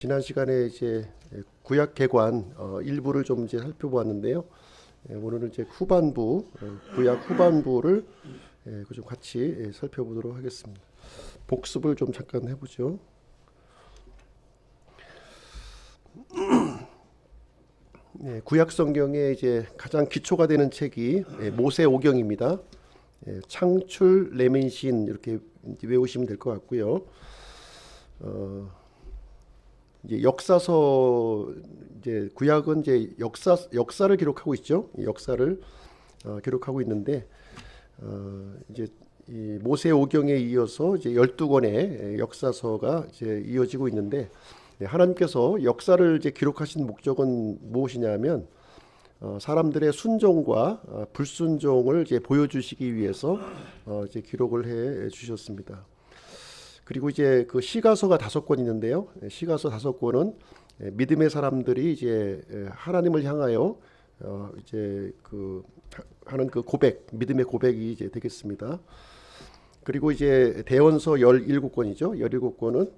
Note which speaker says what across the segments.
Speaker 1: 지난 시간에 이제 구약 개관 일부를 좀 이제 살펴보았는데요. 오늘은 이제 후반부 구약 후반부를 좀 같이 살펴보도록 하겠습니다. 복습을 좀 잠깐 해보죠. 구약 성경에 이제 가장 기초가 되는 책이 모세오경입니다. 창출, 레민신 이렇게 외우시면 될 것 같고요. 이제 역사서 이제 구약은 이제 역사를 기록하고 있죠. 역사를 기록하고 있는데 이제 이 모세오경에 이어서 이제 12권의 역사서가 이제 이어지고 있는데 하나님께서 역사를 이제 기록하신 목적은 무엇이냐면 사람들의 순종과 불순종을 이제 보여주시기 위해서 이제 기록을 해 주셨습니다. 그리고 이제 그 시가서가 5권 있는데요. 시가서 5권은 믿음의 사람들이 이제 하나님을 향하여 이제 그 하는 그 고백, 믿음의 고백이 이제 되겠습니다. 그리고 이제 대언서 17권이죠. 17권은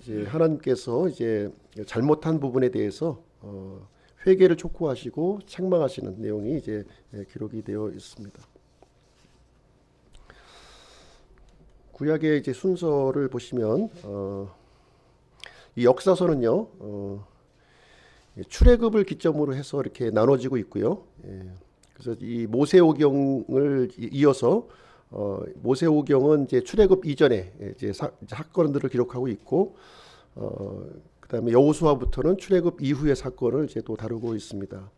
Speaker 1: 이제 하나님께서 이제 잘못한 부분에 대해서 회개를 촉구하시고 책망하시는 내용이 이제 기록이 되어 있습니다. 구약의 이제 순서를 보시면 이 역사서는요 출애굽을 기점으로 해서 이렇게 나눠지고 있고요. 그래서 이 모세오경을 이어서 모세오경은 이제 출애굽 이전에 이제 사건들을 기록하고 있고 그다음에 여호수아부터는 출애굽 이후의 사건을 이제 또 다루고 있습니다.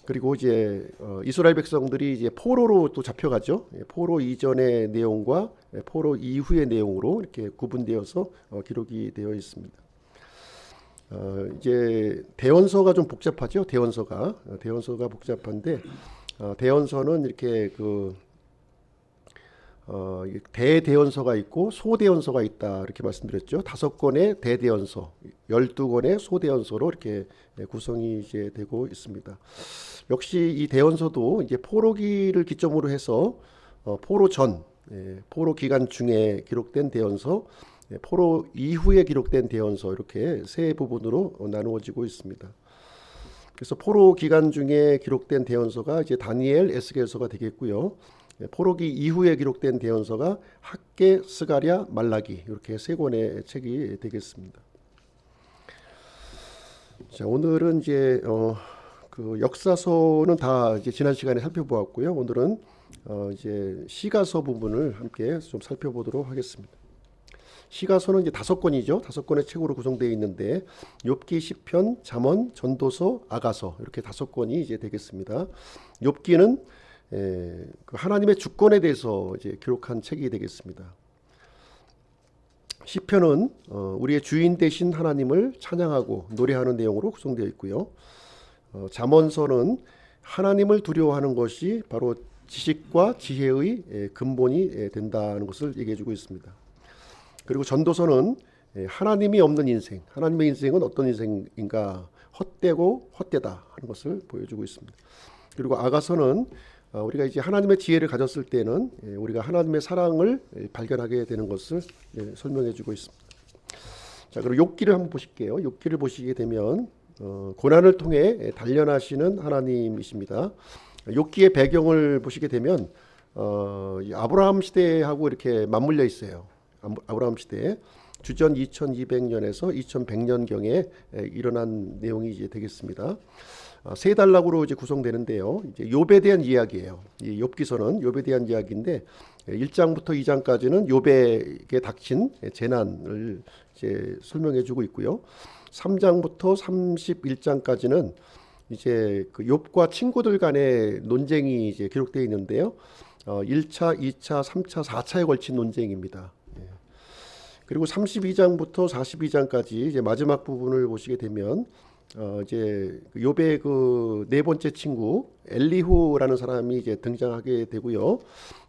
Speaker 1: 그리고 이제 이스라엘 백성들이 이제 포로로 또 잡혀가죠. 포로 이전의 내용과 포로 이후의 내용으로 이렇게 구분되어서 기록이 되어 있습니다. 이제 대언서가 좀 복잡하죠. 대언서가 복잡한데 대언서는 이렇게 그 대대언서가 있고 소대언서가 있다 이렇게 말씀드렸죠. 5권의 대대언서, 12권의 소대언서로 이렇게 구성이 이제 되고 있습니다. 역시 이 대언서도 이제 포로기를 기점으로 해서 포로 전, 포로 기간 중에 기록된 대언서, 포로 이후에 기록된 대언서 이렇게 세 부분으로 나누어지고 있습니다. 그래서 포로 기간 중에 기록된 대언서가 이제 다니엘, 에스겔서가 되겠고요. 포로기 이후에 기록된 대언서가 학개, 스가랴, 말라기 이렇게 세 권의 책이 되겠습니다. 자, 오늘은 이제 그 역사서는 다 이제 지난 시간에 살펴보았고요. 오늘은 이제 시가서 부분을 함께 좀 살펴보도록 하겠습니다. 시가서는 이제 5권이죠. 5권의 책으로 구성되어 있는데 욥기, 시편, 잠언, 전도서, 아가서 이렇게 5권이 이제 되겠습니다. 욥기는 그 하나님의 주권에 대해서 이제 기록한 책이 되겠습니다. 시편은 우리의 주인 되신 하나님을 찬양하고 노래하는 내용으로 구성되어 있고요. 잠언서는 하나님을 두려워하는 것이 바로 지식과 지혜의 근본이 된다는 것을 얘기해주고 있습니다. 그리고 전도서는 하나님이 없는 인생, 하나님의 인생은 어떤 인생인가, 헛되고 헛되다 하는 것을 보여주고 있습니다. 그리고 아가서는 우리가 이제 하나님의 지혜를 가졌을 때는 우리가 하나님의 사랑을 발견하게 되는 것을 설명해주고 있습니다. 자, 그리고 욥기를 한번 보실게요. 욥기를 보시게 되면 고난을 통해 단련하시는 하나님이십니다. 욥기의 배경을 보시게 되면 아브라함 시대하고 이렇게 맞물려 있어요. 아브라함 시대에 주전 2200년에서 2100년경에 일어난 내용이 이제 되겠습니다. 세 단락으로 이제 구성되는데요. 이제 욥에 대한 이야기예요. 이 욥기서는 욥에 대한 이야기인데 1장부터 2장까지는 욥에게 닥친 재난을 이제 설명해주고 있고요. 3장부터 31장까지는 이제 그 욥과 친구들 간의 논쟁이 이제 기록되어 있는데요. 1차, 2차, 3차, 4차에 걸친 논쟁입니다. 그리고 32장부터 42장까지 이제 마지막 부분을 보시게 되면 이제 욥의 그 네 번째 친구 엘리후라는 사람이 이제 등장하게 되고요.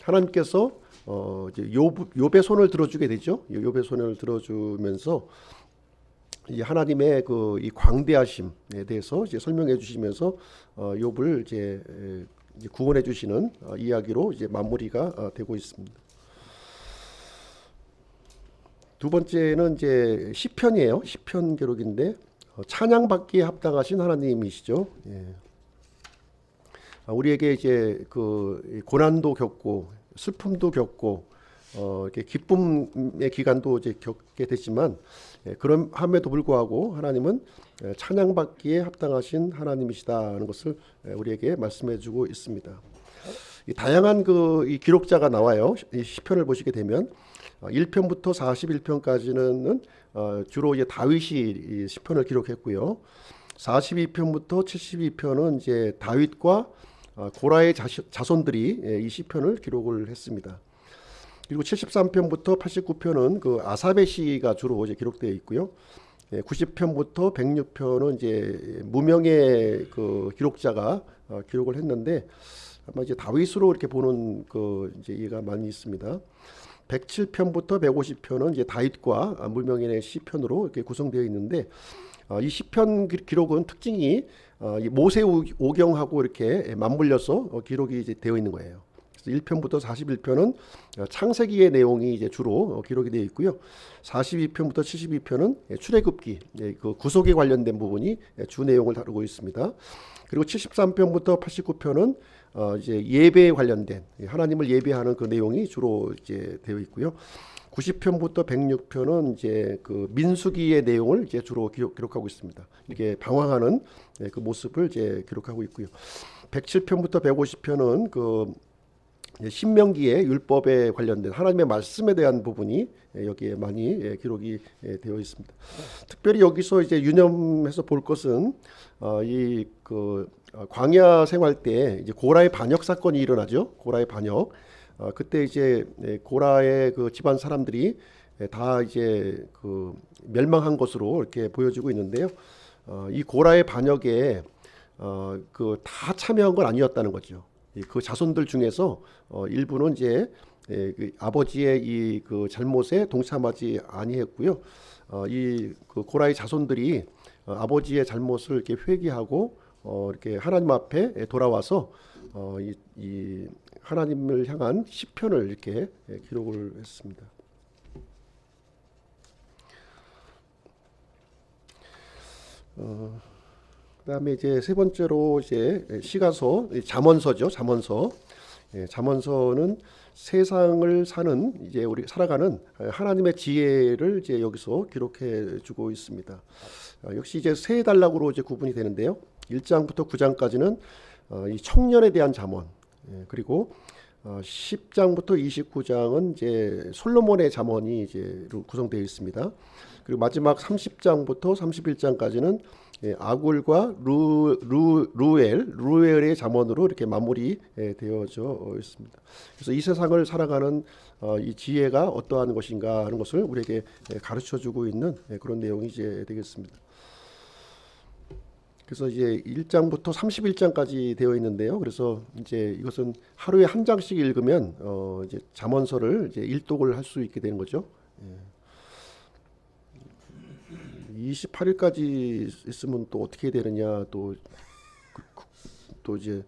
Speaker 1: 하나님께서 이제 욥의 손을 들어주게 되죠. 욥의 손을 들어주면서 이 하나님의 그 이 광대하심에 대해서 이제 설명해 주시면서 욥을 이제 구원해 주시는 이야기로 이제 마무리가 되고 있습니다. 두 번째는 이제 시편이에요. 시편 기록인데 찬양받기에 합당하신 하나님이시죠. 예. 우리에게 이제 그 고난도 겪고 슬픔도 겪고 이렇게 기쁨의 기간도 이제 겪게 되지만 그런 함에도 불구하고 하나님은 찬양받기에 합당하신 하나님이시다는 것을 우리에게 말씀해주고 있습니다. 이 다양한 이 기록자가 나와요. 이 시편을 보시게 되면 1편부터 41편까지는 주로 이제 다윗이 이 시편을 기록했고요. 42편부터 72편은 이제 다윗과 고라의 자손들이 이 시편을 기록을 했습니다. 그리고 73편부터 89편은 그 아삽의 시가 주로 이제 기록되어 있고요. 90편부터 106편은 이제 무명의 그 기록자가 기록을 했는데 아마 이제 다윗으로 이렇게 보는 그 이제 이해가 많이 있습니다. 107편부터 150편은 이제 다윗과 무명인의 시편으로 이렇게 구성되어 있는데 이 시편 기록은 특징이 이 모세 오경하고 이렇게 맞물려서 기록이 이제 되어 있는 거예요. 그래서 1편부터 41편은 창세기의 내용이 이제 주로 기록이 되어 있고요. 42편부터 72편은 출애굽기, 그 구속에 관련된 부분이 주 내용을 다루고 있습니다. 그리고 73편부터 89편은 이제 예배에 관련된 하나님을 예배하는 그 내용이 주로 이제 되어 있고요. 90편부터 106편은 이제 그 민수기의 내용을 이제 주로 기록하고 있습니다. 이렇게 방황하는 그 모습을 이제 기록하고 있고요. 107편부터 150편은 그 신명기의 율법에 관련된 하나님의 말씀에 대한 부분이 여기에 많이 기록이 되어 있습니다. 특별히 여기서 이제 유념해서 볼 것은 이 그 광야 생활 때 이제 고라의 반역 사건이 일어나죠. 고라의 반역. 그때 이제 고라의 그 집안 사람들이 다 이제 그 멸망한 것으로 이렇게 보여지고 있는데요. 이 고라의 반역에 그 다 참여한 건 아니었다는 거죠. 그 자손들 중에서 일부는 이제 그 아버지의 이 그 잘못에 동참하지 아니했고요. 이 그 고라의 자손들이 아버지의 잘못을 이렇게 회개하고 이렇게 하나님 앞에 돌아와서 이 하나님을 향한 시편을 이렇게 기록을 했습니다. 그다음에 이제 세 번째로 이제 시가서, 잠언서죠. 잠언서. 잠언서는 세상을 사는 이제 우리 살아가는 하나님의 지혜를 이제 여기서 기록해 주고 있습니다. 역시 이제 세 단락으로 이제 구분이 되는데요. 1장부터 9장까지는 이 청년에 대한 잠언, 그리고 10장부터 29장은 이제 솔로몬의 잠언이 이제 구성되어 있습니다. 그리고 마지막 30장부터 31장까지는 아굴과 루엘의 잠언으로 이렇게 마무리 되어져 있습니다. 그래서 이 세상을 살아가는 이 지혜가 어떠한 것인가 하는 것을 우리에게 가르쳐주고 있는 그런 내용이 이제 되겠습니다. 그래서 이제 1장부터 31장까지 되어 있는데요. 그래서 이제 이것은 하루에 한 장씩 읽으면 이제 잠언서를 이제 일독을 할 수 있게 되는 거죠. 28일까지 있으면 또 어떻게 되느냐 또 이제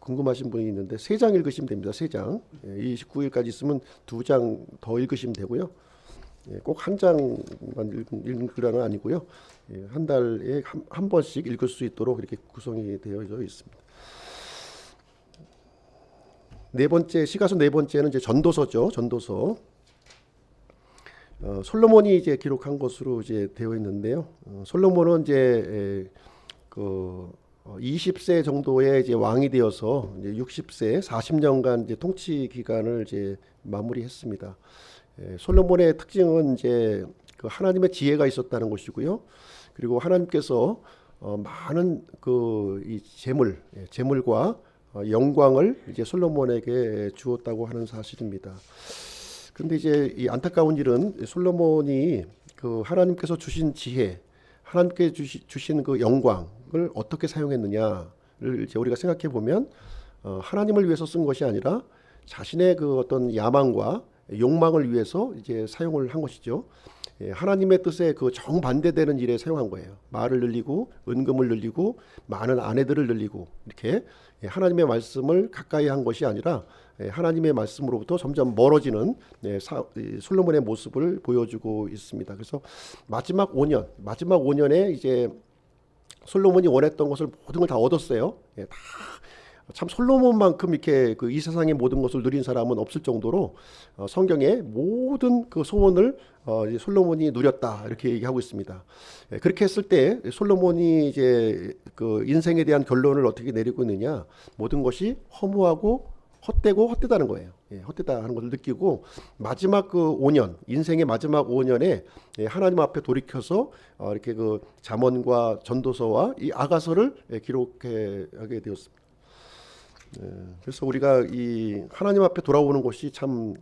Speaker 1: 궁금하신 분이 있는데 3장 읽으시면 됩니다. 3장. 29일까지 있으면 2장 더 읽으시면 되고요. 꼭 한 장만 읽으라는 아니고요. 한 달에 한 번씩 읽을 수 있도록 이렇게 구성이 되어져 있습니다. 네 번째 시가서 네 번째는 이제 전도서죠. 전도서. 솔로몬이 이제 기록한 것으로 이제 되어 있는데요. 솔로몬은 이제 그 20세 정도의 이제 왕이 되어서 이제 60세 40년간 이제 통치 기간을 이제 마무리했습니다. 솔로몬의 특징은 이제 그 하나님의 지혜가 있었다는 것이고요. 그리고 하나님께서 많은 그 이 재물과 영광을 이제 솔로몬에게 주었다고 하는 사실입니다. 그런데 이제 이 안타까운 일은 솔로몬이 그 하나님께서 주신 지혜, 하나님께 주신 그 영광을 어떻게 사용했느냐를 이제 우리가 생각해 보면 하나님을 위해서 쓴 것이 아니라 자신의 그 어떤 야망과 욕망을 위해서 이제 사용을 한 것이죠. 하나님의 뜻에 그 정반대되는 일에 사용한 거예요. 말을 늘리고 은금을 늘리고 많은 아내들을 늘리고 이렇게 하나님의 말씀을 가까이 한 것이 아니라 하나님의 말씀으로부터 점점 멀어지는 솔로몬의 모습을 보여주고 있습니다. 그래서 마지막 5년에 이제 솔로몬이 원했던 것을 모든 걸 다 얻었어요. 참 솔로몬만큼 이렇게 이 세상의 모든 것을 누린 사람은 없을 정도로 성경의 모든 그 소원을 이제 솔로몬이 누렸다 이렇게 얘기하고 있습니다. 그렇게 했을 때 솔로몬이 이제 그 인생에 대한 결론을 어떻게 내리고 있느냐, 모든 것이 허무하고 헛되다는 거예요. 헛되다 하는 것을 느끼고 마지막 그 5년, 인생의 마지막 5년에 하나님 앞에 돌이켜서 이렇게 그 잠언과 전도서와 이 아가서를 기록하게 되었습니다. 그래서 우리가 이 하나님 앞에 돌아오는 것이 참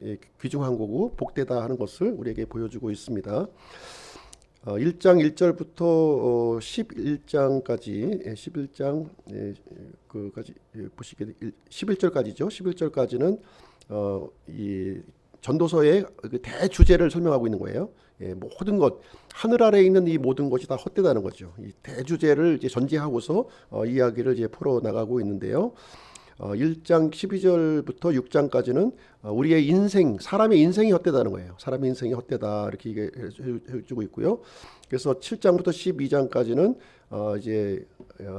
Speaker 1: 귀중한 거고 복되다 하는 것을 우리에게 보여주고 있습니다. 1장 1절부터 11장까지 11장 그까지 보시게 11절까지죠. 11절까지는 이 전도서의 그 대주제를 설명하고 있는 거예요. 모든 것, 하늘 아래에 있는 이 모든 것이 다 헛되다는 거죠. 이 대주제를 이제 전제하고서 이야기를 이제 풀어 나가고 있는데요. 1장 12절부터 6장까지는 우리의 인생, 사람의 인생이 헛되다는 거예요. 사람의 인생이 헛되다 이렇게 해주고 있고요. 그래서 7장부터 12장까지는 이제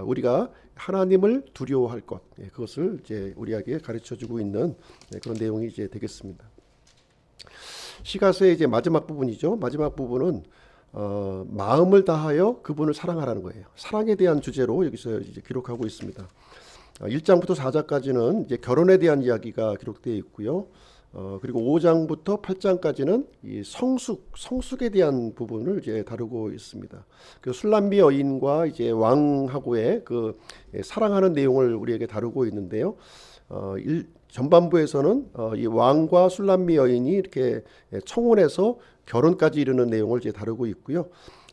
Speaker 1: 우리가 하나님을 두려워할 것, 그것을 이제 우리에게 가르쳐주고 있는 그런 내용이 이제 되겠습니다. 시가서의 이제 마지막 부분이죠. 마지막 부분은 마음을 다하여 그분을 사랑하라는 거예요. 사랑에 대한 주제로 여기서 이제 기록하고 있습니다. 1장부터 4장까지는 이제 결혼에 대한 이야기가 기록되어 있고요. 그리고 5장부터 8장까지는 이 성숙에 대한 부분을 이제 다루고 있습니다. 그 술람비 여인과 이제 왕하고의 그 사랑하는 내용을 우리에게 다루고 있는데요. 전반부에서는 이 왕과 술람비 여인이 이렇게 청혼해서 결혼까지 이르는 내용을 이제 다루고 있고요.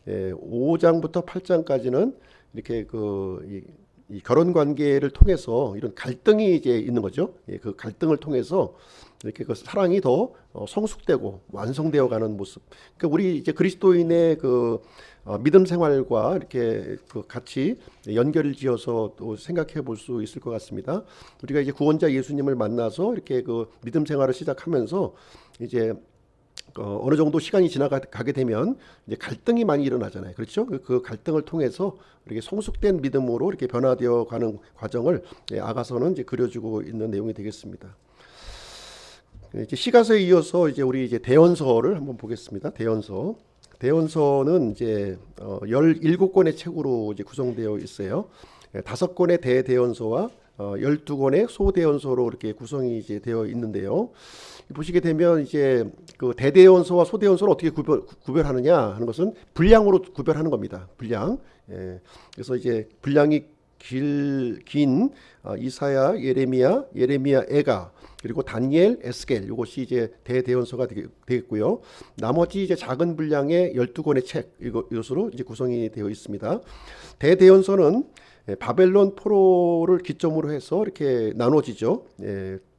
Speaker 1: 5장부터 8장까지는 이렇게 이 결혼 관계를 통해서 이런 갈등이 이제 있는 거죠. 그 갈등을 통해서 이렇게 그 사랑이 더 성숙되고 완성되어 가는 모습. 그러니까 우리 이제 그리스도인의 그 믿음 생활과 이렇게 그 같이 연결을 지어서 또 생각해 볼 수 있을 것 같습니다. 우리가 이제 구원자 예수님을 만나서 이렇게 그 믿음 생활을 시작하면서 이제 어느 정도 시간이 지나가게 되면 이제 갈등이 많이 일어나잖아요. 그렇죠? 그 갈등을 통해서 이렇게 성숙된 믿음으로 이렇게 변화되어 가는 과정을 아가서는 이제 그려주고 있는 내용이 되겠습니다. 이제 시가서에 이어서 이제 우리 이제 대언서를 한번 보겠습니다. 대언서는 이제 17권의 책으로 이제 구성되어 있어요. 5권의 대대언서와 12권의 소대언서로 이렇게 구성이 이제 되어 있는데요. 보시게 되면 이제 그 대대언서와 소대언서를 어떻게 구별하느냐 하는 것은 분량으로 구별하는 겁니다. 분량. 그래서 이제 분량이 긴 이사야, 예레미야, 에가, 그리고 다니엘, 에스겔, 이것이 이제 대대언서가 되겠고요. 나머지 이제 작은 분량의 12권의 책 이것으로 이제 구성이 되어 있습니다. 대대언서는 바벨론 포로를 기점으로 해서 이렇게 나눠지죠.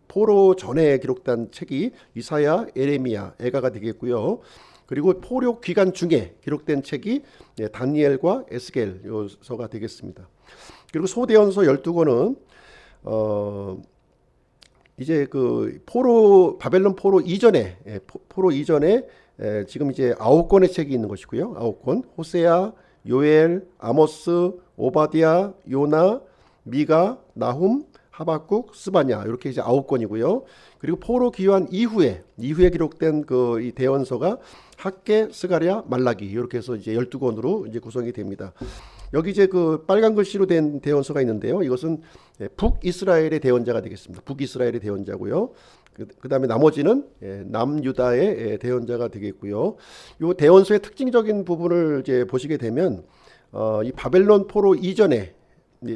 Speaker 1: 포로 전에 기록된 책이 이사야, 예레미야, 에가가 되겠고요. 그리고 포로 기간 중에 기록된 책이 다니엘과 에스겔 요서가 되겠습니다. 그리고 소대언서 12권은 이제 그 바벨론 포로 이전에 지금 이제 9권의 책이 있는 것이고요. 9권. 호세아, 요엘, 아모스, 오바디아, 요나, 미가, 나훔, 하박국, 스바냐 이렇게 이제 9권이고요. 그리고 포로 귀환 이후에 기록된 그 이 대언서가 학개, 스가랴, 말라기 이렇게 해서 이제 12권으로 이제 구성이 됩니다. 여기 이제 그 빨간 글씨로 된 대언서가 있는데요. 이것은 북이스라엘의 대언자가 되겠습니다. 북이스라엘의 대언자고요. 그다음에 나머지는 남유다의 대언자가 되겠고요. 이 대언서의 특징적인 부분을 이제 보시게 되면 이 바벨론 포로 이전에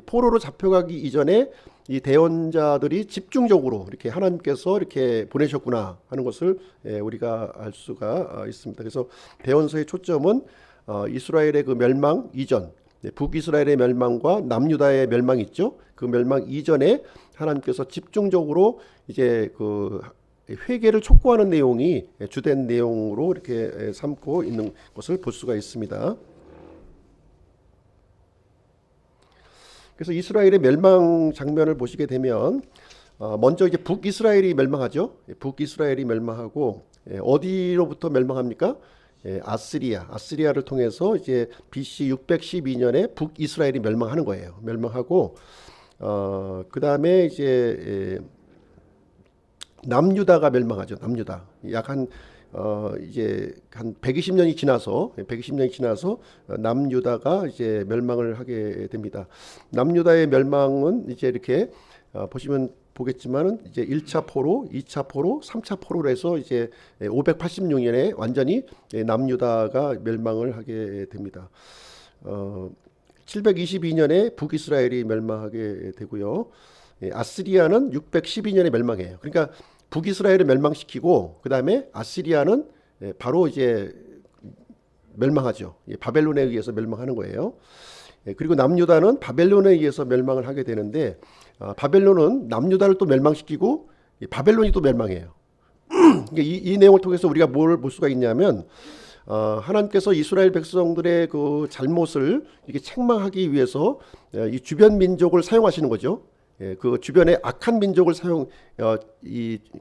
Speaker 1: 포로로 잡혀가기 이전에 이 대언자들이 집중적으로 이렇게 하나님께서 이렇게 보내셨구나 하는 것을 우리가 알 수가 있습니다. 그래서 대언서의 초점은 이스라엘의 그 멸망 이전, 북이스라엘의 멸망과 남유다의 멸망이 있죠. 그 멸망 이전에 하나님께서 집중적으로 이제 그 회개를 촉구하는 내용이 주된 내용으로 이렇게 삼고 있는 것을 볼 수가 있습니다. 그래서 이스라엘의 멸망 장면을 보시게 되면 먼저 이제 북이스라엘이 멸망하죠. 북이스라엘이 멸망하고 어디로부터 멸망합니까? 아스리아를 통해서 이제 BC 612년에 북이스라엘이 멸망하는 거예요. 멸망하고 그 다음에 이제 남유다가 멸망하죠. 남유다. 이제 한 120년이 지나서 남유다가 이제 멸망을 하게 됩니다. 남유다의 멸망은 이제 이렇게 보시면 보겠지만은 이제 1차 포로, 2차 포로, 3차 포로로 해서 이제 586년에 완전히 남유다가 멸망을 하게 됩니다. 722년에 북이스라엘이 멸망하게 되고요. 아스리아는 612년에 멸망해요. 그러니까 북이스라엘을 멸망시키고 그 다음에 아시리아는 바로 이제 멸망하죠. 바벨론에 의해서 멸망하는 거예요. 그리고 남유다는 바벨론에 의해서 멸망을 하게 되는데 바벨론은 남유다를 또 멸망시키고 바벨론이 또 멸망해요. 이 내용을 통해서 우리가 뭘 볼 수가 있냐면 하나님께서 이스라엘 백성들의 그 잘못을 이렇게 책망하기 위해서 이 주변 민족을 사용하시는 거죠. 그 주변의 악한 민족을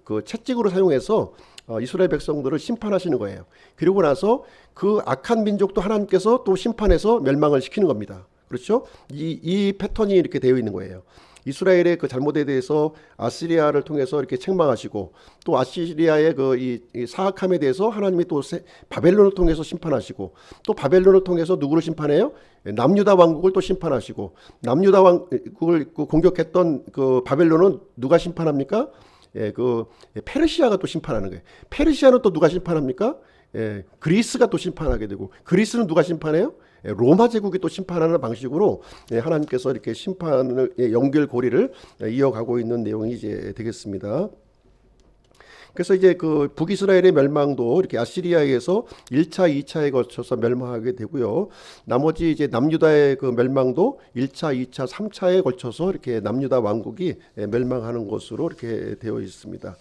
Speaker 1: 그 채찍으로 사용해서 이스라엘 백성들을 심판하시는 거예요. 그리고 나서 그 악한 민족도 하나님께서 또 심판해서 멸망을 시키는 겁니다. 그렇죠? 이 패턴이 이렇게 되어 있는 거예요. 이스라엘의 그 잘못에 대해서 아시리아를 통해서 이렇게 책망하시고 또 아시리아의 이 사악함에 대해서 하나님이 또 바벨론을 통해서 심판하시고 또 바벨론을 통해서 누구를 심판해요? 남유다 왕국을 또 심판하시고 남유다 왕국을 공격했던 그 바벨론은 누가 심판합니까? 그 페르시아가 또 심판하는 거예요. 페르시아는 또 누가 심판합니까? 그리스가 또 심판하게 되고 그리스는 누가 심판해요? 로마 제국이 또 심판하는 방식으로 하나님께서 이렇게 심판을 연결고리를 이어가고 있는 내용이 이제 되겠습니다. 그래서 이제 그 북이스라엘의 멸망도 이렇게 아시리아에서 1차, 2차에 거쳐서 멸망하게 되고요. 나머지 이제 남유다의 그 멸망도 1차, 2차, 3차에 걸쳐서 이렇게 남유다 왕국이 멸망하는 것으로 이렇게 되어 있습니다.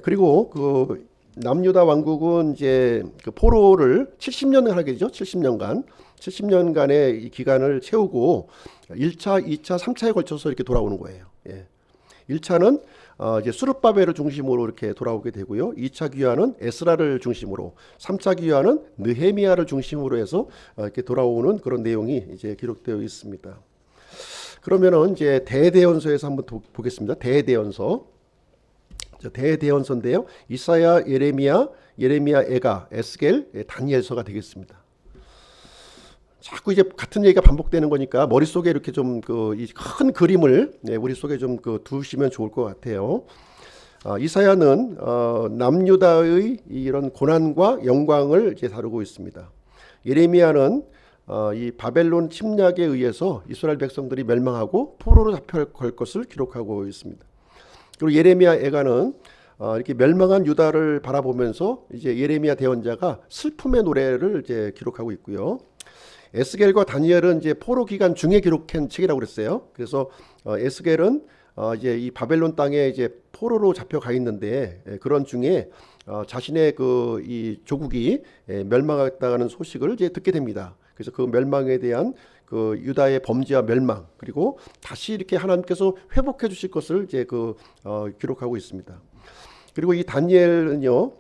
Speaker 1: 그리고 그 남유다 왕국은 이제 그 포로를 70년을 하게 되죠. 70년간의 이 기간을 채우고 1차, 2차, 3차에 걸쳐서 이렇게 돌아오는 거예요. 1차는 이제 수르바벨을 중심으로 이렇게 돌아오게 되고요. 2차 귀환은 에스라를 중심으로, 3차 귀환은 느헤미야를 중심으로 해서 이렇게 돌아오는 그런 내용이 이제 기록되어 있습니다. 그러면은 이제 대대언서에서 한번 보겠습니다. 대대언서인데요. 이사야, 예레미야, 에가, 에스겔, 다니엘서가 되겠습니다. 자꾸 이제 같은 얘기가 반복되는 거니까 머릿속에 이렇게 좀 이 큰 그림을 머릿속에 좀 두시면 좋을 것 같아요. 이사야는 남유다의 이런 고난과 영광을 이제 다루고 있습니다. 예레미야는 이 바벨론 침략에 의해서 이스라엘 백성들이 멸망하고 포로로 잡혀갈 것을 기록하고 있습니다. 그리고 예레미야, 에가는 이렇게 멸망한 유다를 바라보면서 이제 예레미야 대언자가 슬픔의 노래를 이제 기록하고 있고요. 에스겔과 다니엘은 이제 포로 기간 중에 기록한 책이라고 그랬어요. 그래서 에스겔은 이제 이 바벨론 땅에 이제 포로로 잡혀가 있는데 그런 중에 자신의 그 이 조국이 멸망했다는 소식을 이제 듣게 됩니다. 그래서 그 멸망에 대한 그 유다의 범죄와 멸망 그리고 다시 이렇게 하나님께서 회복해 주실 것을 이제 기록하고 있습니다. 그리고 이 다니엘은요.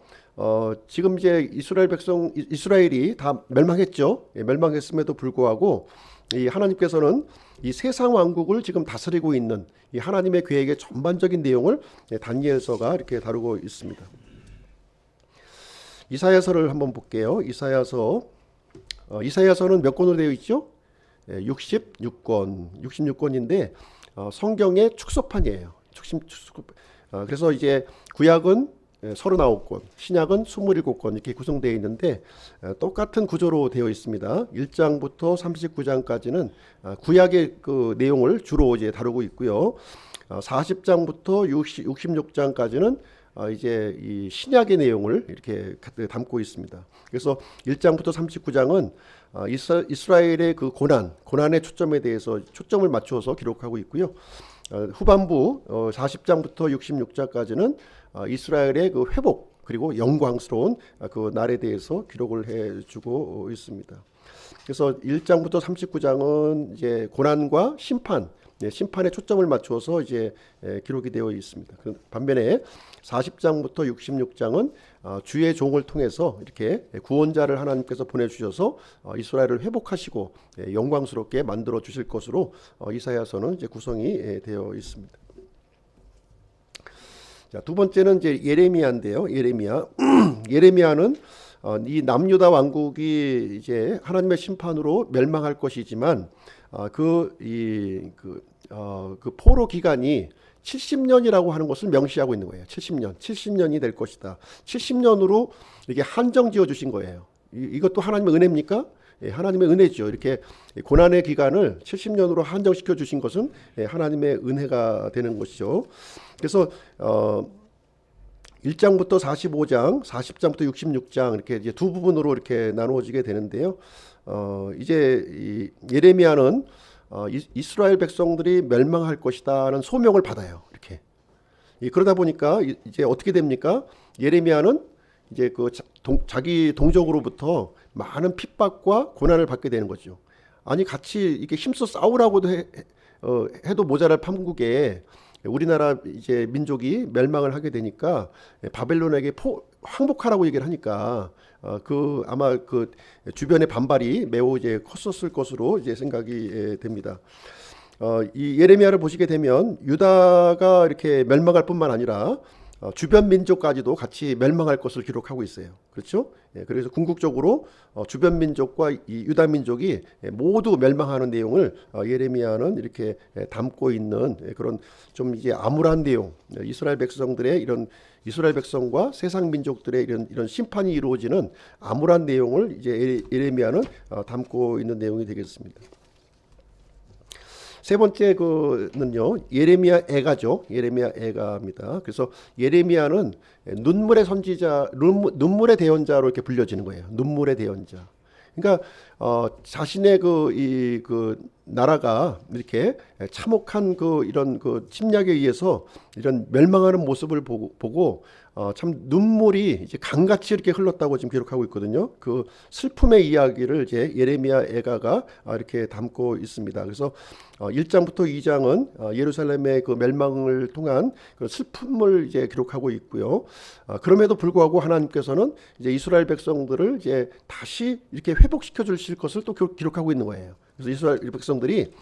Speaker 1: 지금 이제 이스라엘이 다 멸망했죠. 멸망했음에도 불구하고 이 하나님께서는 이 세상 왕국을 지금 다스리고 있는 이 하나님의 계획의 전반적인 내용을 다니엘서가 이렇게 다루고 있습니다. 이사야서를 한번 볼게요. 이사야서는 몇 권으로 되어 있죠? 66권인데 성경의 축소판이에요. 그래서 이제 구약은 39권, 신약은 27권 이렇게 구성되어 있는데 똑같은 구조로 되어 있습니다. 1장부터 39장까지는 구약의 그 내용을 주로 이제 다루고 있고요. 40장부터 66장까지는 이제 이 신약의 내용을 이렇게 담고 있습니다. 그래서 1장부터 39장은 이스라엘의 그 고난의 초점에 대해서 초점을 맞추어서 기록하고 있고요. 후반부 40장부터 66장까지는 이스라엘의 그 회복 그리고 영광스러운 그 날에 대해서 기록을 해주고 있습니다. 그래서 1장부터 39장은 이제 고난과 심판, 심판에 초점을 맞추어서 이제 기록이 되어 있습니다. 반면에 40장부터 66장은 주의 종을 통해서 이렇게 구원자를 하나님께서 보내주셔서 이스라엘을 회복하시고 영광스럽게 만들어 주실 것으로 이사야서는 이제 구성이 되어 있습니다. 자, 두 번째는 이제 예레미야인데요. 예레미야는 이 남유다 왕국이 이제 하나님의 심판으로 멸망할 것이지만 그 포로 기간이 70년이라고 하는 것을 명시하고 있는 거예요. 70년이 될 것이다. 70년으로 이게 한정 지어 주신 거예요. 이것도 하나님의 은혜입니까? 하나님의 은혜죠. 이렇게 고난의 기간을 70년으로 한정시켜 주신 것은 하나님의 은혜가 되는 것이죠. 그래서 1장부터 45장, 40장부터 66장 이렇게 이제 두 부분으로 이렇게 나누어지게 되는데요. 이제 이 예레미야는 이스라엘 백성들이 멸망할 것이다는 소명을 받아요. 이렇게 그러다 보니까 이제 어떻게 됩니까? 예레미야는 이제 자기 동족으로부터 많은 핍박과 고난을 받게 되는 거죠. 아니 같이 이렇게 힘써 싸우라고도 해도 모자랄 판국에 우리나라 이제 민족이 멸망을 하게 되니까 바벨론에게 항복하라고 얘기를 하니까 아마 그 주변의 반발이 매우 이제 컸었을 것으로 이제 생각이 됩니다. 이 예레미야를 보시게 되면 유다가 이렇게 멸망할 뿐만 아니라 주변 민족까지도 같이 멸망할 것을 기록하고 있어요. 그렇죠? 그래서 궁극적으로 주변 민족과 이 유다 민족이 모두 멸망하는 내용을 예레미야는 이렇게 담고 있는 그런 좀 이제 암울한 내용, 이스라엘 백성과 세상 민족들의 이런 심판이 이루어지는 암울한 내용을 이제 예레미야는 담고 있는 내용이 되겠습니다. 세 번째 그는요, 예레미야 애가죠. 예레미야 애가입니다. 그래서 예레미야는 눈물의 선지자, 눈물의 대언자로 이렇게 불려지는 거예요. 눈물의 대언자. 그러니까 자신의 그 나라가 이렇게 참혹한 이런 침략에 의해서 이런 멸망하는 모습을 보고 참 눈물이 이제 강같이 이렇게 흘렀다고 지금 기록하고 있거든요. 그 슬픔의 이야기를 이제 예레미야 애가가 이렇게 담고 있습니다. 그래서 1장부터 2장은 예루살렘의 그 멸망을 통한 그 슬픔을 이제 기록하고 있고요. 그럼에도 불구하고 하나님께서는 이제 이스라엘 백성들을 이제 다시 이렇게 회복시켜 주실 것을 또 기록하고 있는 거예요. 그래서 이스라엘 백성들이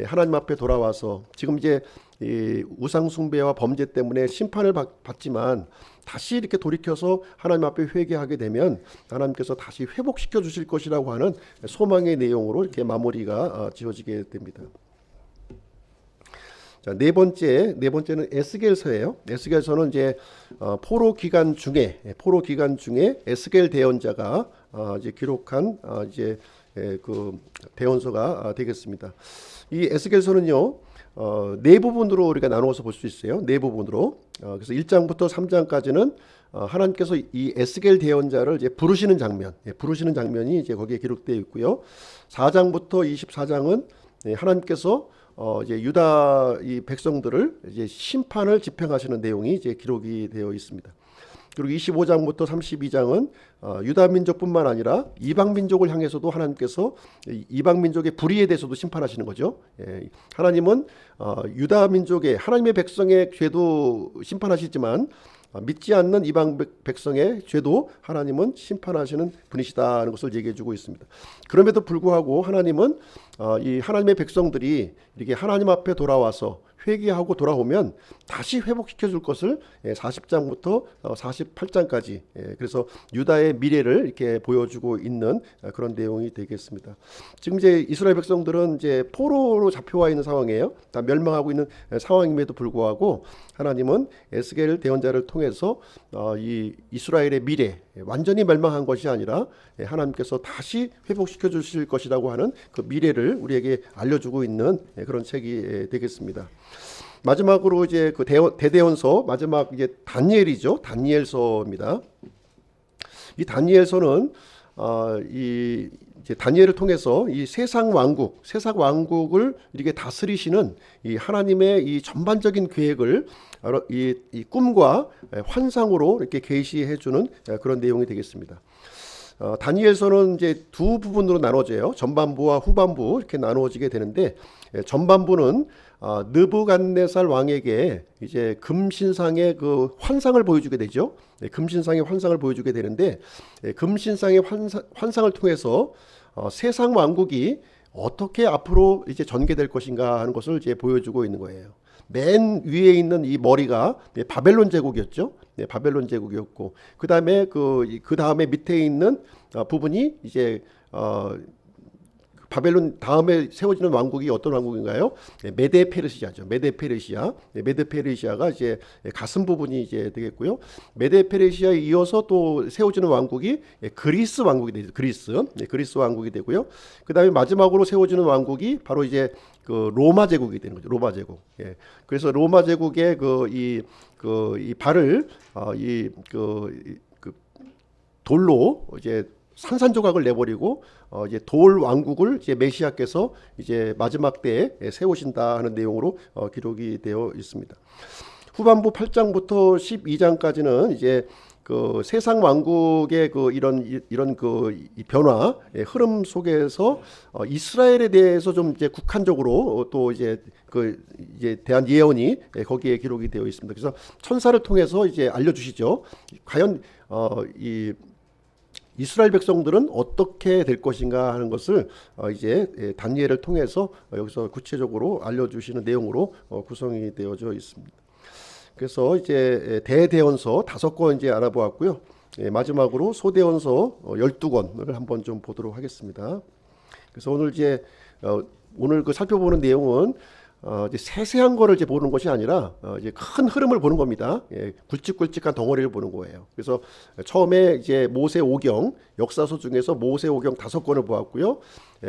Speaker 1: 하나님 앞에 돌아와서 지금 이제 이 우상 숭배와 범죄 때문에 심판을 받지만 다시 이렇게 돌이켜서 하나님 앞에 회개하게 되면 하나님께서 다시 회복시켜 주실 것이라고 하는 소망의 내용으로 이렇게 마무리가 지어지게 됩니다. 자, 네 번째는 에스겔서예요. 에스겔서는 이제 포로 기간 중에 에스겔 대언자가 이제 기록한 이제 그 대언서가 되겠습니다. 이 에스겔서는요, 네 부분으로 우리가 나누어서 볼 수 있어요. 네 부분으로. 그래서 1장부터 3장까지는 하나님께서 이 에스겔 대언자를 이제 부르시는 장면이 이제 거기에 기록되어 있고요. 4장부터 24장은 하나님께서 이제 유다 이 백성들을 이제 심판을 집행하시는 내용이 이제 기록이 되어 있습니다. 그리고 25장부터 32장은 유다 민족뿐만 아니라 이방 민족을 향해서도 하나님께서 이방 민족의 불의에 대해서도 심판하시는 거죠. 하나님은 유다 민족의 하나님의 백성의 죄도 심판하시지만 믿지 않는 이방 백성의 죄도 하나님은 심판하시는 분이시다는 것을 얘기해주고 있습니다. 그럼에도 불구하고 하나님은 이 하나님의 백성들이 이렇게 하나님 앞에 돌아와서 회개하고 돌아오면 다시 회복시켜 줄 것을 40장부터 48장까지 그래서 유다의 미래를 이렇게 보여주고 있는 그런 내용이 되겠습니다. 지금 이제 이스라엘 백성들은 이제 포로로 잡혀와 있는 상황이에요. 다 멸망하고 있는 상황임에도 불구하고 하나님은 에스겔 대언자를 통해서 이 이스라엘의 미래 완전히 멸망한 것이 아니라 하나님께서 다시 회복시켜 주실 것이라고 하는 그 미래를 우리에게 알려주고 있는 그런 책이 되겠습니다. 마지막으로 이제 그 대대언서 마지막 이제 다니엘이죠. 다니엘서입니다. 이 다니엘서는 이 이제 다니엘을 통해서 이 세상 왕국을 이렇게 다스리시는 이 하나님의 이 전반적인 계획을 이 꿈과 환상으로 이렇게 계시해 주는 그런 내용이 되겠습니다. 다니엘서는 이제 두 부분으로 나눠져요. 전반부와 후반부 이렇게 나누어지게 되는데, 전반부는 느부갓네살 왕에게 이제 금신상의 그 환상을 보여주게 되죠. 금신상의 환상을 보여주게 되는데, 금신상의 환상을 통해서 세상 왕국이 어떻게 앞으로 이제 전개될 것인가 하는 것을 이제 보여주고 있는 거예요. 맨 위에 있는 이 머리가 바벨론 제국이었죠. 바벨론 제국이었고, 그 다음에 그 다음에 밑에 있는 부분이 이제 바벨론 다음에 세워지는 왕국이 어떤 왕국인가요? 메데 페르시아죠. 메데 페르시아. 메데 페르시아가 이제 가슴 부분이 이제 되겠고요. 메데 페르시아에 이어서 또 세워지는 왕국이 그리스 왕국이 되죠. 그리스 왕국이 되고요. 그다음에 마지막으로 세워지는 왕국이 바로 이제 그 로마 제국이 되는 거죠. 로마 제국. 그래서 로마 제국의 이 발을 그 돌로 이제 산산조각을 내버리고 이제 돌 왕국을 이제 메시아께서 이제 마지막 때에 세우신다 하는 내용으로 기록이 되어 있습니다. 후반부 8장부터 12장까지는 이제 그 세상 왕국의 이런 이 변화 흐름 속에서 이스라엘에 대해서 좀 이제 국한적으로 또 이제 이제 대한 예언이 거기에 기록이 되어 있습니다. 그래서 천사를 통해서 이제 알려주시죠. 과연 이 이스라엘 백성들은 어떻게 될 것인가 하는 것을 이제 다니엘을 통해서 여기서 구체적으로 알려주시는 내용으로 구성이 되어져 있습니다. 그래서 이제 대대원서 5권 이제 알아보았고요. 마지막으로 소대원서 12권을 한번 좀 보도록 하겠습니다. 그래서 오늘 그 살펴보는 내용은 이제 세세한 거를 이제 보는 것이 아니라 이제 큰 흐름을 보는 겁니다. 굵직굵직한 덩어리를 보는 거예요. 그래서 처음에 이제 모세오경 역사서 중에서 모세오경 5권을 보았고요.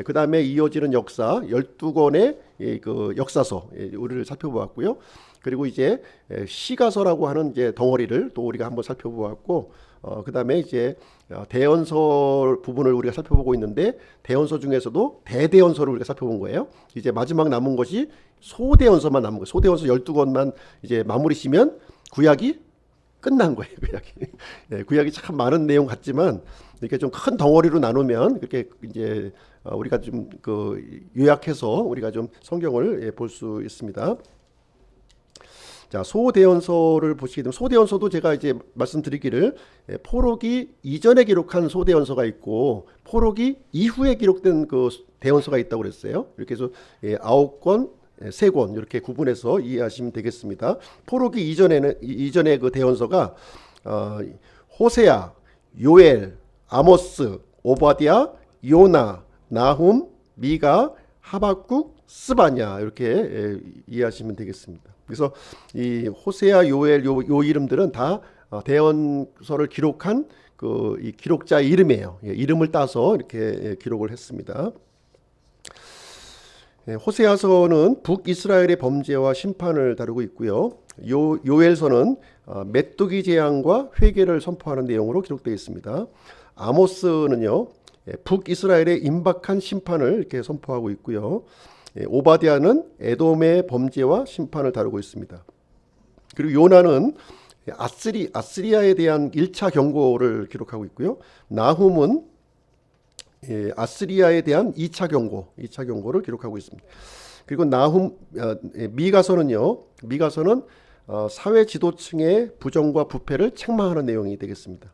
Speaker 1: 그 다음에 이어지는 역사 12권의 그 역사서 우리를 살펴보았고요. 그리고 이제 시가서라고 하는 이제 덩어리를 또 우리가 한번 살펴보았고, 그 다음에 이제 대언서 부분을 우리가 살펴보고 있는데, 대언서 중에서도 대대언서를 우리가 살펴본 거예요. 이제 마지막 남은 것이 소대언서만 남은 거예요. 소대언서 12권만 이제 마무리 지면 구약이 끝난 거예요. 구약이 참 많은 내용 같지만 이렇게 좀 큰 덩어리로 나누면 그렇게 이제 우리가 좀 요약해서 우리가 좀 성경을 볼 수 있습니다. 자, 소대언서를 보시게 되면, 소대언서도 제가 이제 말씀드리기를 포로기 이전에 기록한 소대언서가 있고 포로기 이후에 기록된 그 대언서가 있다고 그랬어요. 이렇게 해서 9권, 3권 이렇게 구분해서 이해하시면 되겠습니다. 포로기 이전의 그 대언서가 호세아, 요엘, 아모스, 오바댜, 요나, 나훔, 미가, 하박국, 스바냐 이렇게 이해하시면 되겠습니다. 그래서 이 호세아, 요엘 요 이름들은 다 대언서를 기록한 이 기록자의 이름이에요. 이름을 따서 이렇게 기록을 했습니다. 호세아서는 북이스라엘의 범죄와 심판을 다루고 있고요. 요엘서는 메뚜기 재앙과 회개를 선포하는 내용으로 기록되어 있습니다. 아모스는요, 북이스라엘의 임박한 심판을 이렇게 선포하고 있고요. 오바댜는 에돔의 범죄와 심판을 다루고 있습니다. 그리고 요나는 아스리아에 대한 1차 경고를 기록하고 있고요. 나훔은 아스리아에 대한 2차 경고를 기록하고 있습니다. 그리고 미가서는 사회 지도층의 부정과 부패를 책망하는 내용이 되겠습니다.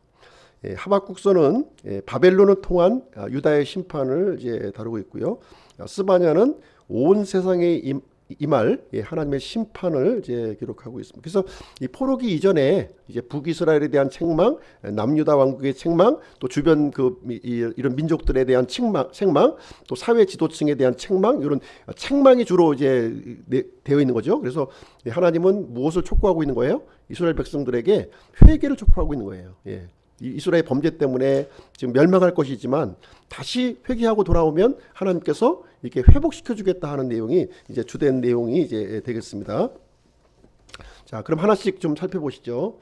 Speaker 1: 하박국서는 바벨론을 통한 유다의 심판을 이제 다루고 있고요. 스바냐는 온 세상에 임할 하나님의 심판을 이제 기록하고 있습니다. 그래서 이 포로기 이전에 이제 북이스라엘에 대한 책망, 남유다 왕국의 책망, 또 주변 이런 민족들에 대한 책망, 또 사회 지도층에 대한 책망, 이런 책망이 주로 이제 되어 있는 거죠. 그래서 하나님은 무엇을 촉구하고 있는 거예요? 이스라엘 백성들에게 회개를 촉구하고 있는 거예요. 이스라엘 범죄 때문에 지금 멸망할 것이지만 다시 회개하고 돌아오면 하나님께서 이렇게 회복시켜 주겠다 하는 내용이 이제 주된 내용이 이제 되겠습니다. 자, 그럼 하나씩 좀 살펴보시죠.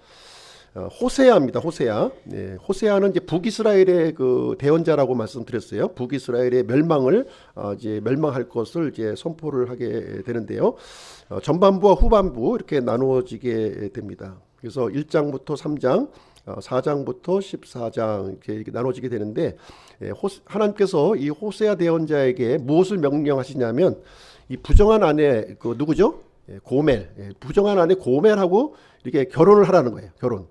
Speaker 1: 호세아입니다. 호세아는 이제 북이스라엘의 그 대언자라고 말씀드렸어요. 북이스라엘의 멸망할 것을 이제 선포를 하게 되는데요. 전반부와 후반부 이렇게 나누어지게 됩니다. 그래서 1장부터 3장 4장부터 14장 이렇게 나눠지게 되는데, 하나님께서 이 호세아 대언자에게 무엇을 명령하시냐면, 이 부정한 아내 그 누구죠? 고멜, 부정한 아내 고멜하고 이렇게 결혼을 하라는 거예요. 결혼.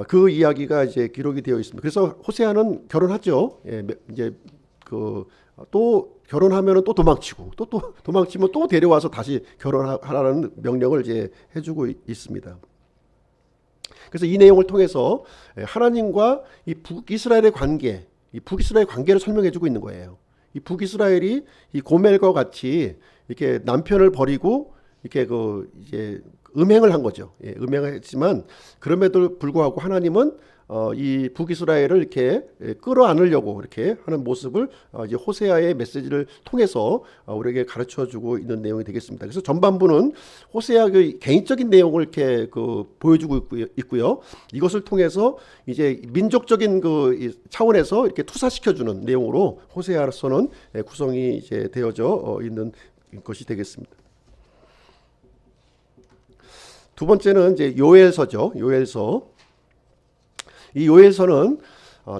Speaker 1: 그 이야기가 이제 기록이 되어 있습니다. 그래서 호세아는 결혼하죠. 이제 또 결혼하면은 또 도망치고 또 도망치면 또 데려와서 다시 결혼하라는 명령을 이제 해주고 있습니다. 그래서 이 내용을 통해서 하나님과 이 북이스라엘의 관계, 이 북이스라엘 관계를 설명해주고 있는 거예요. 이 북이스라엘이 이 고멜과 같이 이렇게 남편을 버리고 이렇게 이제 음행을 한 거죠. 음행을 했지만 그럼에도 불구하고 하나님은 이 북이스라엘을 이렇게 끌어안으려고 이렇게 하는 모습을 이제 호세아의 메시지를 통해서 우리에게 가르쳐주고 있는 내용이 되겠습니다. 그래서 전반부는 호세아의 개인적인 내용을 이렇게 보여주고 있고요. 이것을 통해서 이제 민족적인 차원에서 이렇게 투사시켜주는 내용으로 호세아로서는 구성이 이제 되어져 있는 것이 되겠습니다. 두 번째는 이제 요엘서죠. 요엘서. 이 요엘서는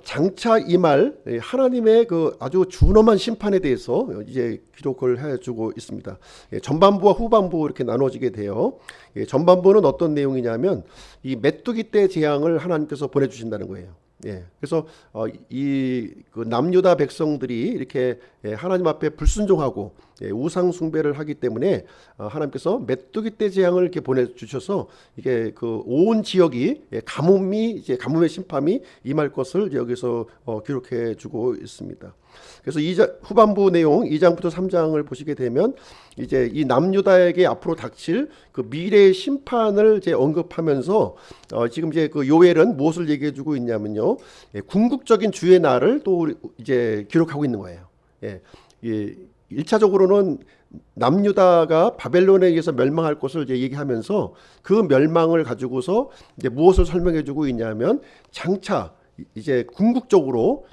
Speaker 1: 장차 임할 하나님의 아주 준엄한 심판에 대해서 이제 기록을 해주고 있습니다. 전반부와 후반부 이렇게 나눠지게 돼요. 전반부는 어떤 내용이냐면 이 메뚜기 떼 재앙을 하나님께서 보내주신다는 거예요. 그래서 이 남유다 백성들이 이렇게 하나님 앞에 불순종하고 우상 숭배를 하기 때문에 하나님께서 메뚜기 떼 재앙을 이렇게 보내주셔서 이게 온 지역이 가뭄의 심판이 임할 것을 여기서 기록해주고 있습니다. 그래서 후반부 내용 2장부터 3장을 보시게 되면 이제 이 남유다에게 앞으로 닥칠 미래의 심판을 이제 언급하면서 지금 이제 요엘은 무엇을 얘기해주고 있냐면요, 궁극적인 주의 날을 또 이제 기록하고 있는 거예요. 1차적으로는 남유다가 바벨론에 의해서 멸망할 것을 이제 얘기하면서 그 멸망을 가지고서 이제 무엇을 설명해주고 있냐면 장차 이제 궁극적으로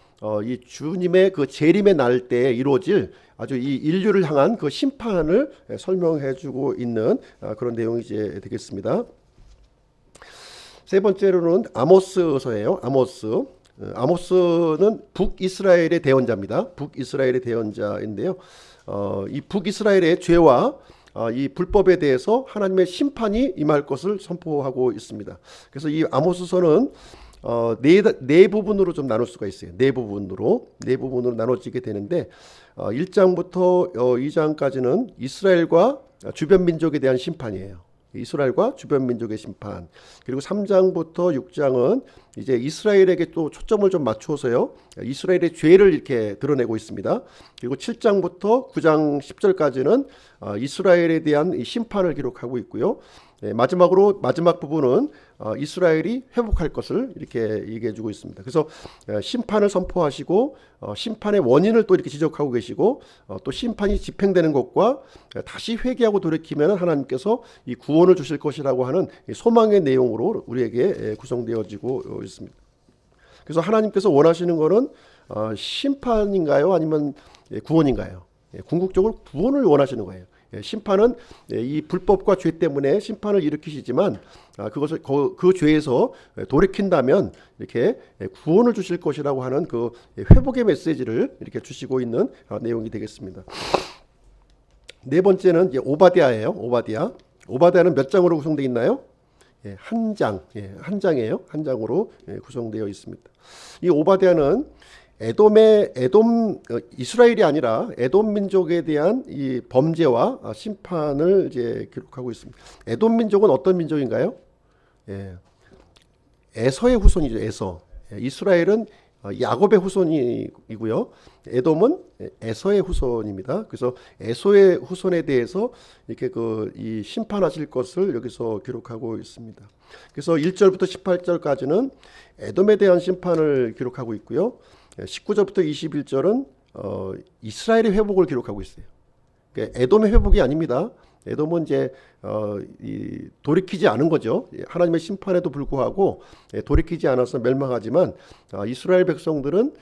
Speaker 1: 이 주님의 재림의 날 때 이루어질 아주 이 인류를 향한 심판을 설명해주고 있는 그런 내용이 이제 되겠습니다. 세 번째로는 아모스서예요. 아모스는 북이스라엘의 대언자입니다. 북이스라엘의 대언자인데요. 이 북이스라엘의 죄와 이 불법에 대해서 하나님의 심판이 임할 것을 선포하고 있습니다. 그래서 이 아모스서는 네 부분으로 좀 나눌 수가 있어요. 네 부분으로 나눠지게 되는데 1장부터 2장까지는 이스라엘과 주변 민족에 대한 심판이에요. 이스라엘과 주변 민족의 심판. 그리고 3장부터 6장은 이제 이스라엘에게 또 초점을 좀 맞추어서요, 이스라엘의 죄를 이렇게 드러내고 있습니다. 그리고 7장부터 9장 10절까지는 이스라엘에 대한 이 심판을 기록하고 있고요. 마지막 부분은 이스라엘이 회복할 것을 이렇게 얘기해주고 있습니다. 그래서 심판을 선포하시고 심판의 원인을 또 이렇게 지적하고 계시고 또 심판이 집행되는 것과 다시 회개하고 돌이키면 하나님께서 이 구원을 주실 것이라고 하는 소망의 내용으로 우리에게 구성되어지고 있습니다. 그래서 하나님께서 원하시는 것은 심판인가요? 아니면 구원인가요? 궁극적으로 구원을 원하시는 거예요. 심판은 이 불법과 죄 때문에 심판을 일으키시지만 그것을 그 죄에서 돌이킨다면 이렇게 구원을 주실 것이라고 하는 회복의 메시지를 이렇게 주시고 있는 내용이 되겠습니다. 네 번째는 이제 오바댜예요. 오바댜는 몇 장으로 구성되어 있나요? 한 장이에요. 한 장으로 구성되어 있습니다. 이 오바댜는 이스라엘이 아니라 에돔 민족에 대한 이 범죄와 심판을 이제 기록하고 있습니다. 에돔 민족은 어떤 민족인가요? 에서의 후손이죠. 에서. 이스라엘은 야곱의 후손이고요. 에돔은 에서의 후손입니다. 그래서 에서의 후손에 대해서 이렇게 이 심판하실 것을 여기서 기록하고 있습니다. 그래서 1절부터 18절까지는 에돔에 대한 심판을 기록하고 있고요. 19절부터 21절은 이스라엘의 회복을 기록하고 있어요. 그러니까 에돔의 회복이 아닙니다. 에돔은 이제 돌이키지 않은 거죠. 하나님의 심판에도 불구하고 돌이키지 않아서 멸망하지만 이스라엘 백성들은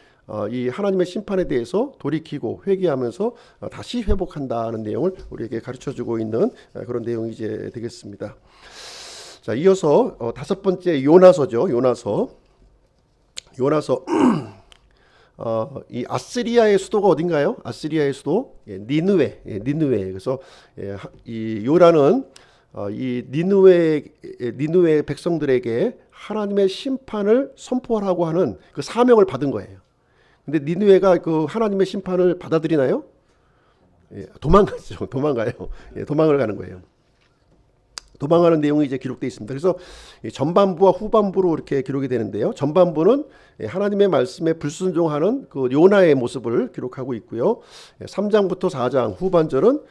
Speaker 1: 이 하나님의 심판에 대해서 돌이키고 회개하면서 다시 회복한다는 내용을 우리에게 가르쳐주고 있는 그런 내용이 이제 되겠습니다. 자, 이어서 다섯 번째 요나서죠. 요나서 이 아시리아의 수도가 어딘가요? 아시리아의 수도 니느웨. 그래서 이 요나는 이 니느웨 백성들에게 하나님의 심판을 선포하라고 하는 그 사명을 받은 거예요. 근데 니느웨가 그 하나님의 심판을 받아들이나요? 도망가죠. 도망을 가는 거예요. 도망하는 내용이 이제 기록되어 있습니다. 그래서 전반부와 후반부로 이렇게 기록이 되는데요. 전반부는 하나님의 말씀에 불순종하는 그 요나의 모습을 기록하고 있고요. 3장부터 4장 후반절은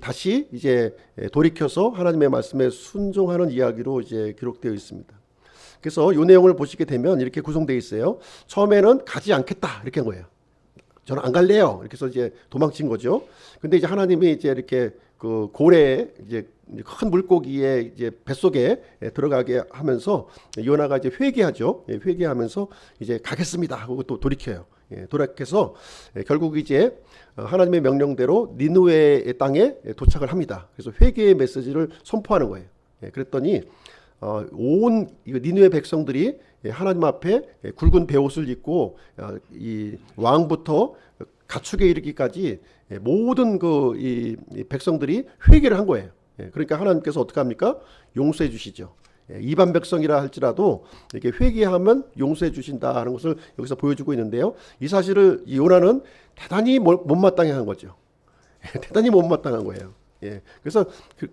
Speaker 1: 다시 이제 돌이켜서 하나님의 말씀에 순종하는 이야기로 이제 기록되어 있습니다. 그래서 이 내용을 보시게 되면 이렇게 구성되어 있어요. 처음에는 가지 않겠다 이렇게 한 거예요. 저는 안 갈래요. 이렇게 해서 이제 도망친 거죠. 근데 이제 하나님이 이제 이렇게 그 고래에 이제 큰 물고기의 이제 뱃속에 들어가게 하면서 요나가 이제 회개하죠. 회개하면서 이제 가겠습니다 하고 또 돌이켜요. 돌이켜서 결국 이제 하나님의 명령대로 니느웨 땅에 도착을 합니다. 그래서 회개의 메시지를 선포하는 거예요. 그랬더니 온 니느웨 백성들이 하나님 앞에 굵은 베옷을 입고 이 왕부터 가축에 이르기까지 모든 이 백성들이 회개를 한 거예요. 그러니까 하나님께서 어떻게 합니까? 용서해 주시죠. 이반 백성이라 할지라도 이렇게 회개하면 용서해 주신다는 것을 여기서 보여주고 있는데요. 이 사실을 요나는 대단히 못마땅해 한 거죠. 대단히 못마땅한 거예요. 그래서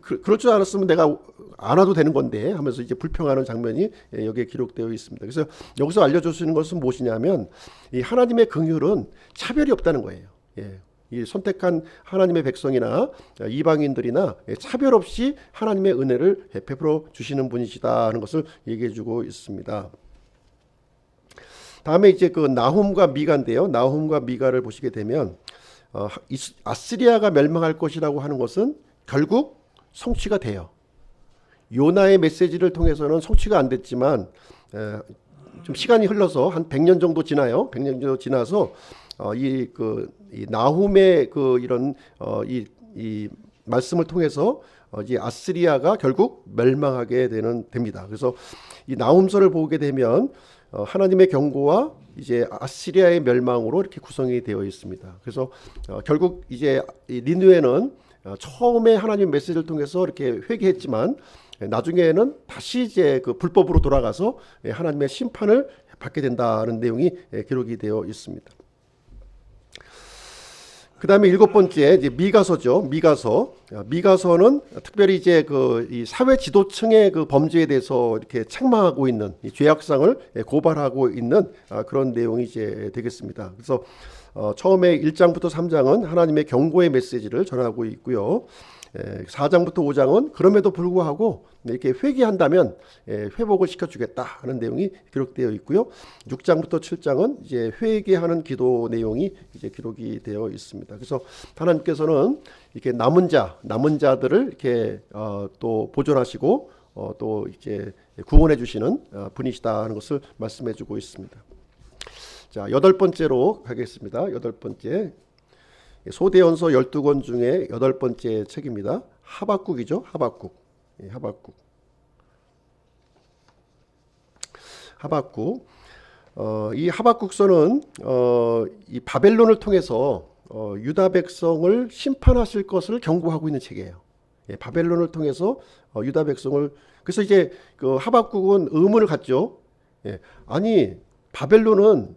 Speaker 1: 그럴 줄 알았으면 내가 안 와도 되는 건데 하면서 이제 불평하는 장면이 여기에 기록되어 있습니다. 그래서 여기서 알려주시는 것은 무엇이냐면 이 하나님의 긍휼은 차별이 없다는 거예요. 이 선택한 하나님의 백성이나 이방인들이나 차별 없이 하나님의 은혜를 베풀어 주시는 분이시다는 것을 얘기해주고 있습니다. 다음에 이제 그 나훔과 미가인데요. 나훔과 미가를 보시게 되면 아시리아가 멸망할 것이라고 하는 것은 결국 성취가 돼요. 요나의 메시지를 통해서는 성취가 안 됐지만 좀 시간이 흘러서 한 100년 정도 지나요. 100년 정도 지나서 이 나훔의 이런 이 말씀을 통해서 이제 아시리아가 결국 멸망하게 됩니다. 그래서 이 나훔서를 보게 되면 하나님의 경고와 이제 아시리아의 멸망으로 이렇게 구성이 되어 있습니다. 그래서 결국 이제 니느웨는 처음에 하나님 메시지를 통해서 이렇게 회개했지만 나중에는 다시 이제 그 불법으로 돌아가서 하나님의 심판을 받게 된다는 내용이 기록이 되어 있습니다. 그 다음에 일곱 번째 이제 미가서죠. 미가서는 특별히 이제 이 사회 지도층의 그 범죄에 대해서 이렇게 책망하고 있는 이 죄악상을 고발하고 있는 그런 내용이 이제 되겠습니다. 그래서 처음에 1장부터 3장은 하나님의 경고의 메시지를 전하고 있고요. 4장부터 5장은 그럼에도 불구하고 이렇게 회개한다면 회복을 시켜주겠다 하는 내용이 기록되어 있고요. 6장부터 7장은 이제 회개하는 기도 내용이 이제 기록이 되어 있습니다. 그래서 하나님께서는 이렇게 남은 자들을 이렇게 또 보존하시고 또 이제 구원해 주시는 분이시다 하는 것을 말씀해주고 있습니다. 자, 여덟 번째로 가겠습니다. 여덟 번째. 소대언서 12권 중에 여덟 번째 책입니다. 하박국이죠. 하박국. 이 하박국서는 이 바벨론을 통해서 유다 백성을 심판하실 것을 경고하고 있는 책이에요. 바벨론을 통해서 유다 백성을 그래서 이제 그 하박국은 의문을 갖죠. 아니 바벨론은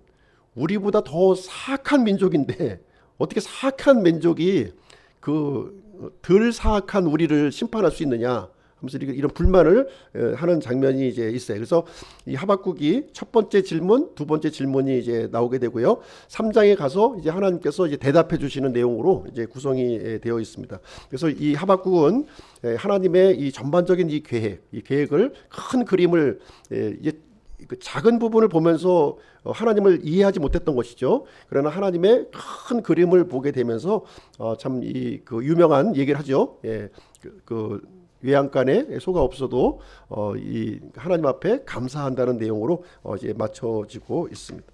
Speaker 1: 우리보다 더 사악한 민족인데 어떻게 사악한 민족이 덜 사악한 우리를 심판할 수 있느냐 하면서 이런 불만을 하는 장면이 이제 있어요. 그래서 이 하박국이 첫 번째 질문, 두 번째 질문이 이제 나오게 되고요. 3장에 가서 이제 하나님께서 이제 대답해 주시는 내용으로 이제 구성이 되어 있습니다. 그래서 이 하박국은 하나님의 이 전반적인 이 계획을 큰 그림을 이제 그 작은 부분을 보면서 하나님을 이해하지 못했던 것이죠. 그러나 하나님의 큰 그림을 보게 되면서 참 그 유명한 얘기를 하죠. 그 외양간에 소가 없어도 이 하나님 앞에 감사한다는 내용으로 이제 맞춰지고 있습니다.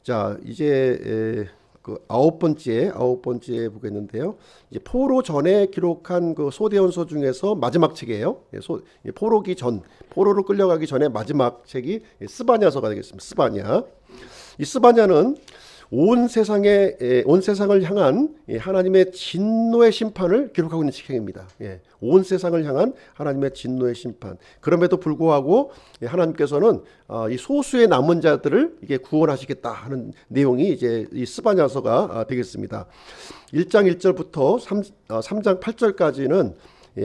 Speaker 1: 자, 이제 그 아홉 번째 보겠는데요. 이제 포로 전에 기록한 그 소대원서 중에서 마지막 책이에요. 포로로 끌려가기 전에 마지막 책이 스바냐서가 되겠습니다. 스바냐. 이 스바냐는 온 세상을 향한 하나님의 진노의 심판을 기록하고 있는 책입니다. 온 세상을 향한 하나님의 진노의 심판. 그럼에도 불구하고 하나님께서는 이 소수의 남은 자들을 이게 구원하시겠다 하는 내용이 이제 이 스바냐서가 되겠습니다. 1장 1절부터 3장 8절까지는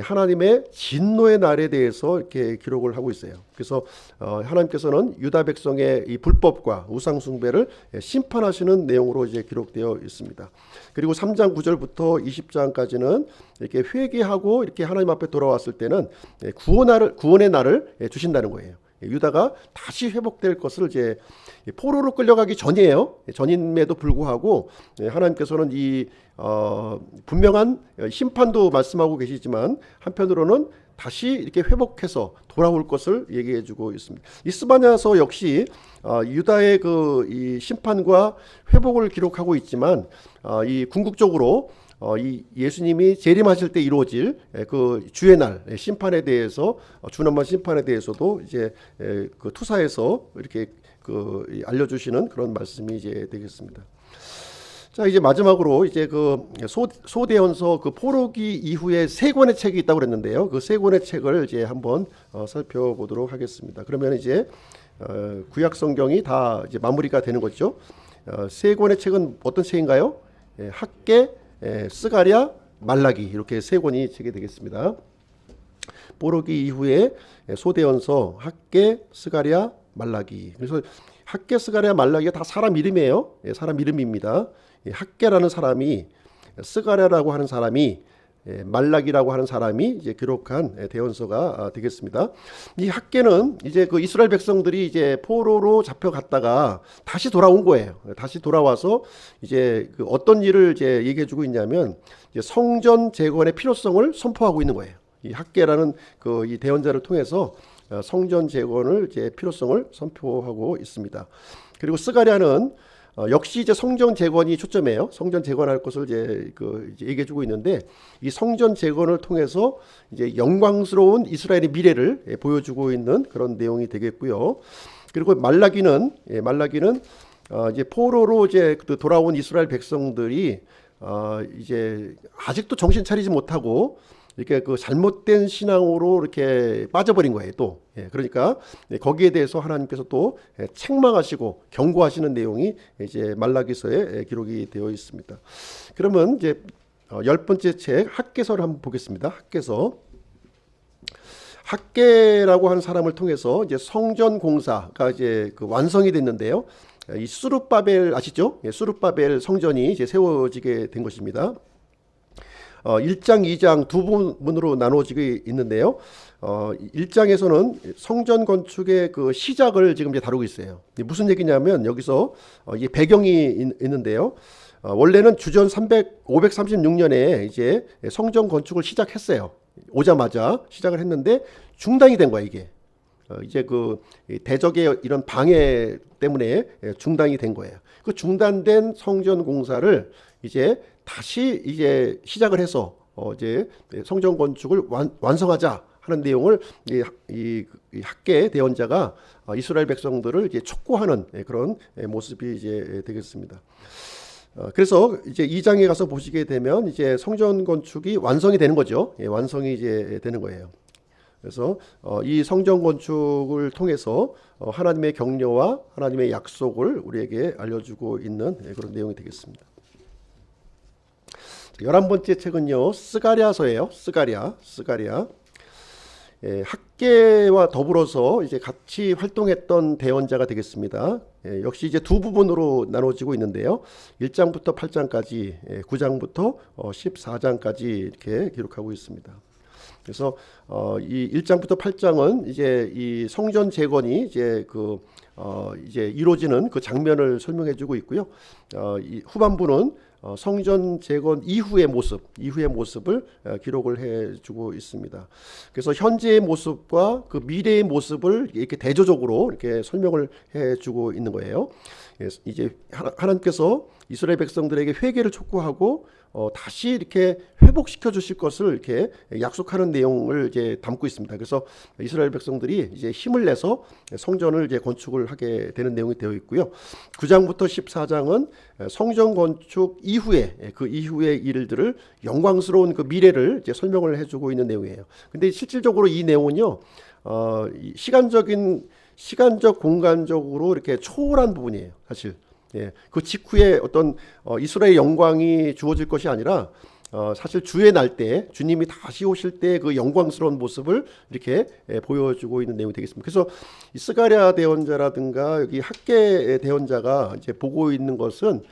Speaker 1: 하나님의 진노의 날에 대해서 이렇게 기록을 하고 있어요. 그래서 하나님께서는 유다 백성의 이 불법과 우상 숭배를 심판하시는 내용으로 이제 기록되어 있습니다. 그리고 3장 9절부터 20장까지는 이렇게 회개하고 이렇게 하나님 앞에 돌아왔을 때는 구원의 날을 주신다는 거예요. 유다가 다시 회복될 것을 이제 포로로 끌려가기 전이에요. 전임에도 불구하고 하나님께서는 이 분명한 심판도 말씀하고 계시지만 한편으로는 다시 이렇게 회복해서 돌아올 것을 얘기해주고 있습니다. 이 스바냐서 역시 유다의 이 심판과 회복을 기록하고 있지만 이 궁극적으로 이 예수님이 재림하실 때 이루어질 그 주의 날 심판에 대해서 주님의 심판에 대해서도 이제 그 투사해서 이렇게 그 알려주시는 그런 말씀이 이제 되겠습니다. 자, 이제 마지막으로 이제 그 소대원서 그 포로기 이후에 세 권의 책이 있다고 그랬는데요. 그 세 권의 책을 이제 한번 살펴보도록 하겠습니다. 그러면 이제 구약 성경이 다 이제 마무리가 되는 거죠. 세 권의 책은 어떤 책인가요? 학개, 스가랴, 말라기 이렇게 세 권이 책이 되겠습니다. 포로기 이후에 소대원서, 학개, 스가랴, 말라기. 그래서 학개, 스가랴, 말라기가 다 사람 이름이에요. 사람 이름입니다. 학개라는 사람이, 스가랴라고 하는 사람이, 말라기라고 하는 사람이 이제 기록한 대원서가 되겠습니다. 이 학개는 이제 그 이스라엘 백성들이 이제 포로로 잡혀갔다가 다시 돌아온 거예요. 다시 돌아와서 이제 그 어떤 일을 이제 얘기해주고 있냐면 이제 성전 재건의 필요성을 선포하고 있는 거예요. 이 학개라는 그 이 대언자를 통해서 성전 재건을 이제 필요성을 선포하고 있습니다. 그리고 스가랴는 역시 이제 성전 재건이 초점이에요. 성전 재건할 것을 이제 이제 얘기해주고 있는데 이 성전 재건을 통해서 이제 영광스러운 이스라엘의 미래를 보여주고 있는 그런 내용이 되겠고요. 그리고 말라기는 이제 포로로 이제 돌아온 이스라엘 백성들이 이제 아직도 정신 차리지 못하고 이렇게 그 잘못된 신앙으로 이렇게 빠져버린 거예요. 또 그러니까 거기에 대해서 하나님께서 또 책망하시고 경고하시는 내용이 이제 말라기서에 기록이 되어 있습니다. 그러면 이제 10번째 책 학개서를 한번 보겠습니다. 학개서. 학개라고 하는 사람을 통해서 이제 성전 공사가 이제 그 완성이 됐는데요. 이 수룹바벨 아시죠? 수룹바벨 성전이 이제 세워지게 된 것입니다. 1장, 2장 두 부분으로 나눠지고 있는데요. 1장에서는 성전 건축의 그 시작을 지금 이제 다루고 있어요. 무슨 얘기냐면 여기서 이 배경이 있는데요. 원래는 주전 536년에 이제 성전 건축을 시작했어요. 오자마자 시작을 했는데 중단이 된 거야, 이게. 이제 그 대적의 이런 방해 때문에 중단이 된 거예요. 그 중단된 성전 공사를 이제 다시 이제 시작을 해서 이제 성전 건축을 완성하자 하는 내용을 이 학개 대언자가 이스라엘 백성들을 이제 촉구하는 그런 모습이 이제 되겠습니다. 그래서 이제 2장에 가서 보시게 되면 이제 성전 건축이 완성이 되는 거죠. 완성이 이제 되는 거예요. 그래서 이 성전 건축을 통해서 하나님의 격려와 하나님의 약속을 우리에게 알려주고 있는 그런 내용이 되겠습니다. 11번째 책은요, 스가랴서예요. 스가랴. 학개와 더불어서 이제 같이 활동했던 대언자가 되겠습니다. 역시 이제 두 부분으로 나눠지고 있는데요. 1장부터 8장까지, 9장부터 14장까지 이렇게 기록하고 있습니다. 그래서 이 1장부터 8장은 이제 이 성전 재건이 이제 이제 이루어지는 그 장면을 설명해주고 있고요. 이 후반부는 성전 재건 이후의 모습을 기록을 해주고 있습니다. 그래서 현재의 모습과 그 미래의 모습을 이렇게 대조적으로 이렇게 설명을 해주고 있는 거예요. 이제 하나님께서 이스라엘 백성들에게 회개를 촉구하고 다시 이렇게 회복시켜 주실 것을 이렇게 약속하는 내용을 이제 담고 있습니다. 그래서 이스라엘 백성들이 이제 힘을 내서 성전을 이제 건축을 하게 되는 내용이 되어 있고요. 9장부터 14장은 성전 건축 이후에 그 이후의 일들을 영광스러운 그 미래를 이제 설명을 해주고 있는 내용이에요. 근데 실질적으로 이 내용은요, 시간적 공간적으로 이렇게 초월한 부분이에요, 사실. 예, 그 직후에 어떤 이스라엘 영광이 주어질 것이 아니라 사실 주의 날 때 주님이 다시 오실 때 그 영광스러운 모습을 이렇게 보여주고 있는 내용이 되겠습니다. 그래서 이 스가랴 대언자라든가 여기 학개 대언자가 이제 보고 있는 것은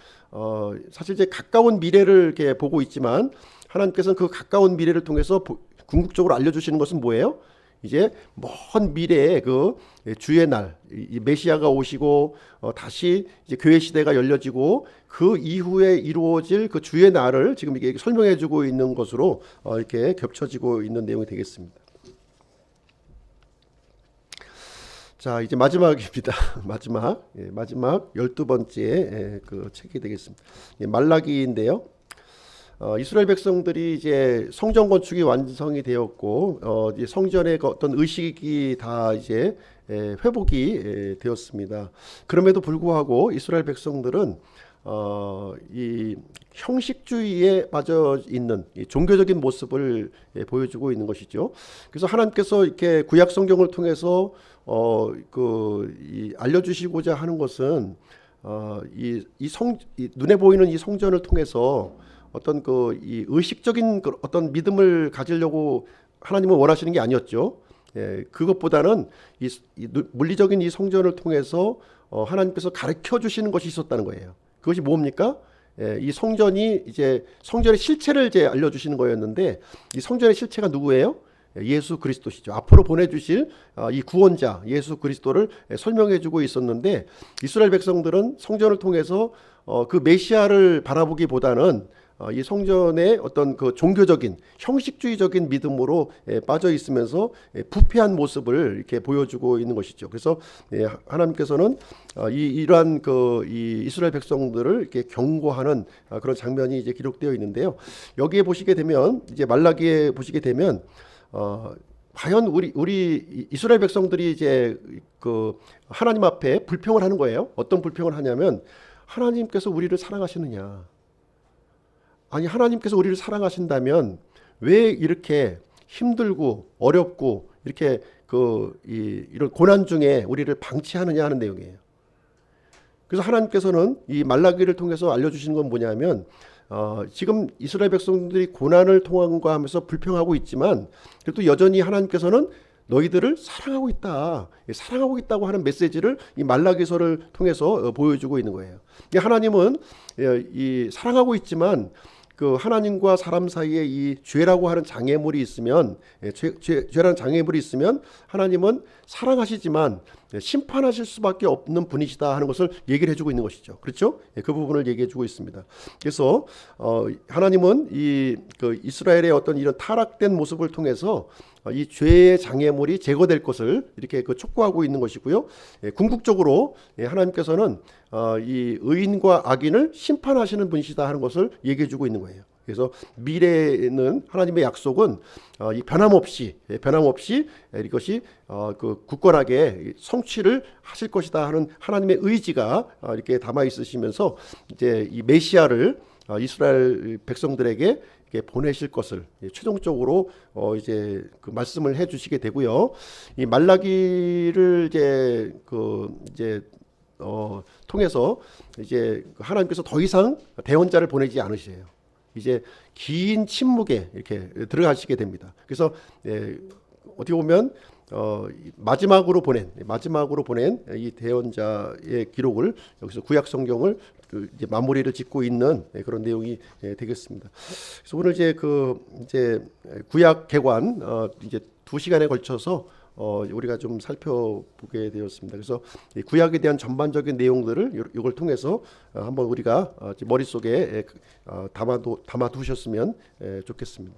Speaker 1: 사실 이제 가까운 미래를 이렇게 보고 있지만 하나님께서는 그 가까운 미래를 통해서 궁극적으로 알려주시는 것은 뭐예요? 이제 먼 미래에 그 주의 날, 이 메시아가 오시고 다시 이제 교회 시대가 열려지고 그 이후에 이루어질 그 주의 날을 지금 이게 설명해주고 있는 것으로 이렇게 겹쳐지고 있는 내용이 되겠습니다. 자, 이제 마지막입니다. 마지막 12번째 그 책이 되겠습니다. 말라기인데요. 이스라엘 백성들이 이제 성전 건축이 완성이 되었고 이제 성전의 어떤 의식이 다 이제 회복이 되었습니다. 그럼에도 불구하고 이스라엘 백성들은 이 형식주의에 빠져 있는 이 종교적인 모습을 보여주고 있는 것이죠. 그래서 하나님께서 이렇게 구약 성경을 통해서 알려주시고자 하는 것은 이 눈에 보이는 이 성전을 통해서 어떤 이 의식적인 어떤 믿음을 가지려고 하나님은 원하시는 게 아니었죠. 그것보다는 이 물리적인 이 성전을 통해서 하나님께서 가르쳐 주시는 것이 있었다는 거예요. 그것이 뭡니까? 이 성전이 이제 성전의 실체를 이제 알려주시는 거였는데 이 성전의 실체가 누구예요? 예수 그리스도시죠. 앞으로 보내주실 이 구원자 예수 그리스도를 설명해주고 있었는데 이스라엘 백성들은 성전을 통해서 그 메시아를 바라보기보다는 이 성전의 어떤 그 종교적인 형식주의적인 믿음으로 빠져 있으면서 부패한 모습을 이렇게 보여주고 있는 것이죠. 그래서 하나님께서는 이러한 이 이스라엘 백성들을 이렇게 경고하는 그런 장면이 이제 기록되어 있는데요. 여기에 보시게 되면 이제 말라기에 보시게 되면 과연 우리 이스라엘 백성들이 이제 그 하나님 앞에 불평을 하는 거예요. 어떤 불평을 하냐면 하나님께서 우리를 사랑하시느냐? 아니 하나님께서 우리를 사랑하신다면 왜 이렇게 힘들고 어렵고 이렇게 이런 고난 중에 우리를 방치하느냐 하는 내용이에요. 그래서 하나님께서는 이 말라기를 통해서 알려주시는 건 뭐냐면 지금 이스라엘 백성들이 고난을 통과하면서 불평하고 있지만 그래도 여전히 하나님께서는 너희들을 사랑하고 있다. 사랑하고 있다고 하는 메시지를 이 말라기서를 통해서 보여주고 있는 거예요. 하나님은 이 사랑하고 있지만 그 하나님과 사람 사이에 이 죄라고 하는 장애물이 있으면 죄라는 장애물이 있으면 하나님은 사랑하시지만 심판하실 수밖에 없는 분이시다 하는 것을 얘기를 해주고 있는 것이죠. 그렇죠? 그 부분을 얘기해주고 있습니다. 그래서 하나님은 그 이스라엘의 어떤 이런 타락된 모습을 통해서 이 죄의 장애물이 제거될 것을 이렇게 촉구하고 있는 것이고요. 궁극적으로 하나님께서는 이 의인과 악인을 심판하시는 분이시다 하는 것을 얘기해주고 있는 거예요. 그래서 미래에는 하나님의 약속은 이 변함없이 이것이 그 굳건하게 성취를 하실 것이다 하는 하나님의 의지가 이렇게 담아 있으시면서 이제 이 메시아를 이스라엘 백성들에게 보내실 것을 최종적으로 이제 그 말씀을 해주시게 되고요. 이 말라기를 통해서 이제 하나님께서 더 이상 대언자를 보내지 않으세요. 이제 긴 침묵에 이렇게 들어가시게 됩니다. 그래서 어떻게 보면 마지막으로 보낸 이 대언자의 기록을 여기서 구약 성경을 이제 마무리를 짓고 있는 그런 내용이 되겠습니다. 그래서 오늘 이제 구약 개관 이제 2시간에 걸쳐서 우리가 좀 살펴보게 되었습니다. 그래서 구약에 대한 전반적인 내용들을 이걸 통해서 한번 우리가 머릿속에 담아 두셨으면 좋겠습니다.